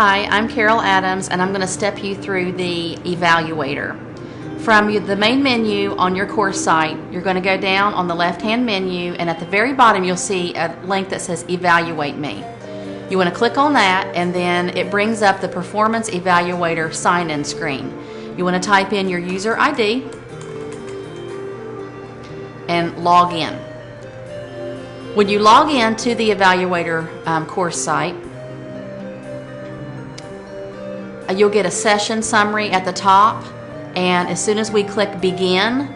Hi, I'm Carol Adams, and I'm going to step you through the eValuator. From the main menu on your course site, you're going to go down on the left-hand menu, and at the very bottom you'll see a link that says Evaluate Me. You want to click on that, and then it brings up the Performance eValuator sign-in screen. You want to type in your user ID and log in. When you log in to the eValuator course site, you'll get a session summary at the top, and as soon as we click begin,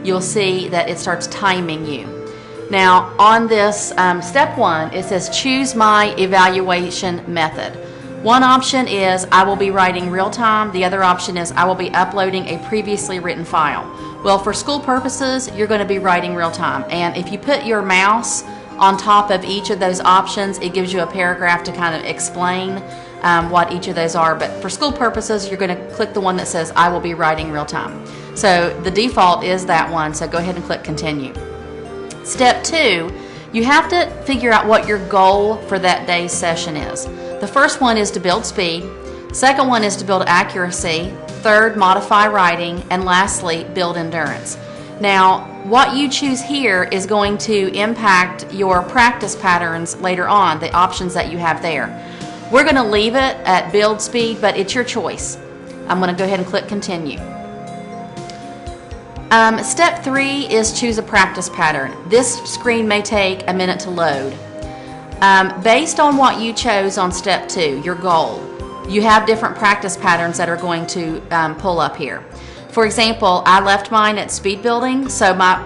you'll see that it starts timing you. Now on this step 1, it says choose my evaluation method. One option is I will be writing real time. The other option is I will be uploading a previously written file. Well, for school purposes, you're going to be writing real time, and if you put your mouse on top of each of those options, it gives you a paragraph to kind of explain what each of those are. But for school purposes, you're going to click the one that says I will be writing real time. So the default is that one, so go ahead and click continue. Step 2, you have to figure out what your goal for that day's session is. The first one is to build speed, second one is to build accuracy, third, modify writing, and lastly, build endurance. Now, what you choose here is going to impact your practice patterns later on, the options that you have there. We're going to leave it at build speed, but it's your choice. I'm going to go ahead and click continue. Step 3 is choose a practice pattern. This screen may take a minute to load. Based on what you chose on step 2, your goal, you have different practice patterns that are going to pull up here. For example, I left mine at speed building, so my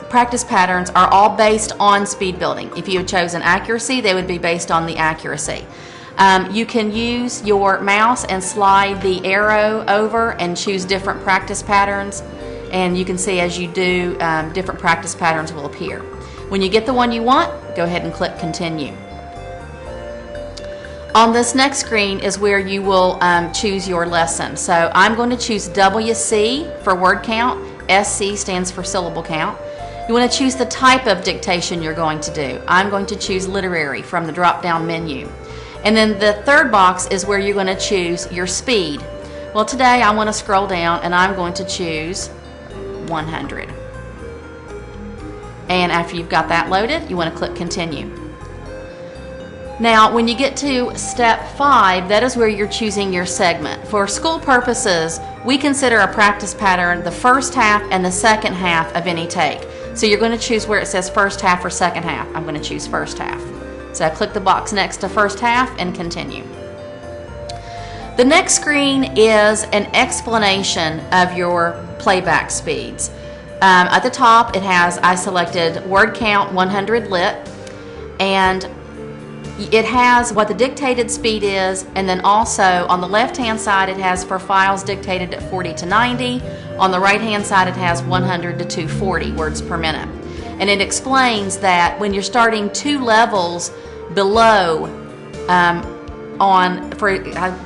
practice patterns are all based on speed building. If you had chosen accuracy, they would be based on the accuracy. You can use your mouse and slide the arrow over and choose different practice patterns, and you can see as you do, different practice patterns will appear. When you get the one you want, go ahead and click continue. On this next screen is where you will choose your lesson. So I'm going to choose WC for word count. SC stands for syllable count. You want to choose the type of dictation you're going to do. I'm going to choose literary from the drop-down menu. And then the third box is where you're going to choose your speed. Well, today I want to scroll down and I'm going to choose 100. And after you've got that loaded, you want to click continue. Now, when you get to step 5, that is where you're choosing your segment. For school purposes, we consider a practice pattern the first half and the second half of any take. So you're going to choose where it says first half or second half. I'm going to choose first half. So I click the box next to first half and continue. The next screen is an explanation of your playback speeds. At the top, it has, I selected word count 100 lit, and it has what the dictated speed is, and then also on the left hand side it has for files dictated at 40 to 90. On the right hand side it has 100 to 240 words per minute. And it explains that when you're starting 2 levels below, I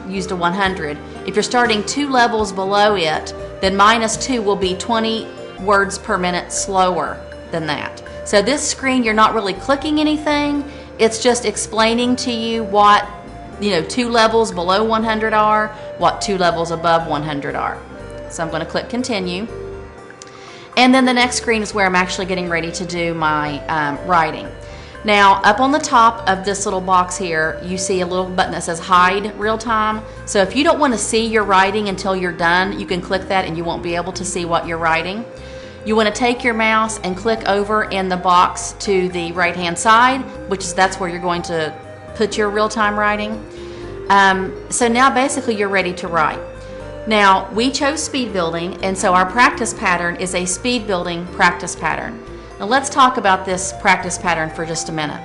used a 100, if you're starting 2 levels below it, then -2 will be 20 words per minute slower than that. So this screen, you're not really clicking anything, it's just explaining to you what 2 levels below 100 are, what 2 levels above 100 are. So I'm going to click continue. And then the next screen is where I'm actually getting ready to do my writing. Now, up on the top of this little box here, you see a little button that says hide real time. So if you don't want to see your writing until you're done, you can click that and you won't be able to see what you're writing. You want to take your mouse and click over in the box to the right hand side, that's where you're going to put your real-time writing. So now basically you're ready to write. Now, we chose speed building, and so our practice pattern is a speed building practice pattern. Now let's talk about this practice pattern for just a minute.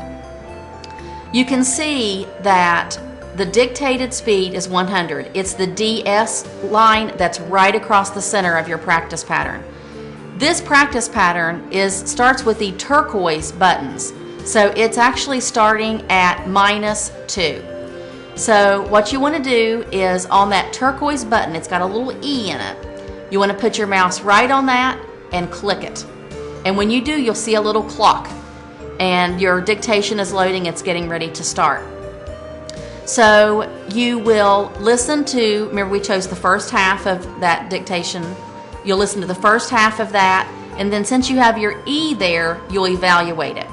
You can see that the dictated speed is 100. It's the DS line that's right across the center of your practice pattern. This practice pattern starts with the turquoise buttons. So it's actually starting at -2. So what you want to do is on that turquoise button, it's got a little E in it. You want to put your mouse right on that and click it. And when you do, you'll see a little clock. And your dictation is loading, it's getting ready to start. So you will listen to, remember we chose the first half of that dictation. You'll listen to the first half of that, and then since you have your E there, you'll evaluate it.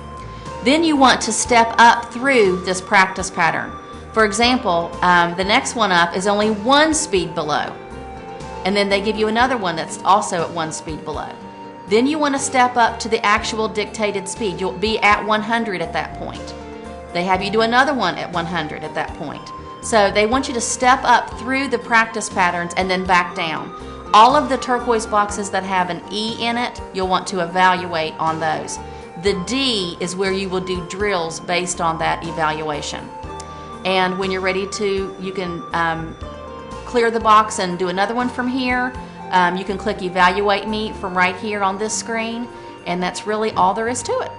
Then you want to step up through this practice pattern. For example, the next one up is only 1 speed below. And then they give you another one that's also at 1 speed below. Then you want to step up to the actual dictated speed. You'll be at 100 at that point. They have you do another one at 100 at that point. So they want you to step up through the practice patterns and then back down. All of the turquoise boxes that have an E in it, you'll want to evaluate on those. The D is where you will do drills based on that evaluation. And when you're ready to, you can clear the box and do another one from here. You can click Evaluate Me from right here on this screen, and that's really all there is to it.